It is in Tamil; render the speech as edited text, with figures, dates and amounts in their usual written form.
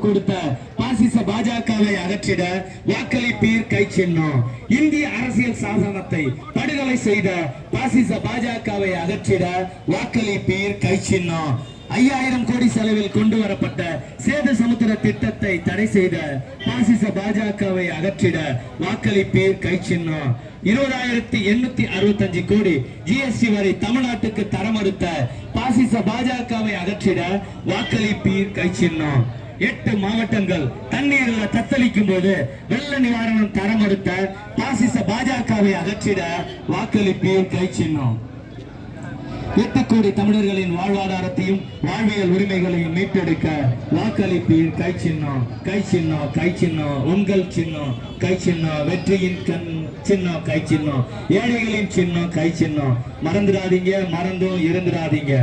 கொடுத்த பாசிச பாஜகவை அகற்றிட வாக்களிப்பீர் கை சின்னம். இந்திய அரசியல் சாசனத்தை படுகொலை செய்த பாசிச பாஜகவை அகற்றிட வாக்களிப்பீர் கை சின்னம். 5000 கோடி செலவில் கொண்டு வரப்பட்ட சேது சமுத்திர திட்டத்தை தடை செய்த பாசிச பாஜகவை அகற்றிட வாக்களிப்பீர் கை சின்னம். 20,865 கோடி ஜிஎஸ்டி வரி தமிழ்நாட்டுக்கு தர மறுத்த பாசிச பாஜகவை அகற்றிட வாக்களிப்பீர் கை சின்னம். 8 மாவட்டங்கள் தண்ணீரில் தத்தளிக்கும் போது வெள்ள நிவாரணம் தர மறுத்த பாசிச பாஜகவை அகற்றிட வாக்களிப்பீர் கை சின்னம். 8 கோடி தமிழர்களின் வாழ்வாதாரத்தையும் வாழ்வியல் உரிமைகளையும் மீட்டெடுக்க வாக்களிப்பீர் கை சின்னம். கை சின்னம், கை சின்னம், உங்கள் சின்னம் கை சின்னம். வெற்றியின் கண் சின்னம் கை சின்னம். ஏழைகளின் சின்னம் கை சின்னம். மறந்துடாதீங்க, மறந்தும் இருந்துடாதீங்க.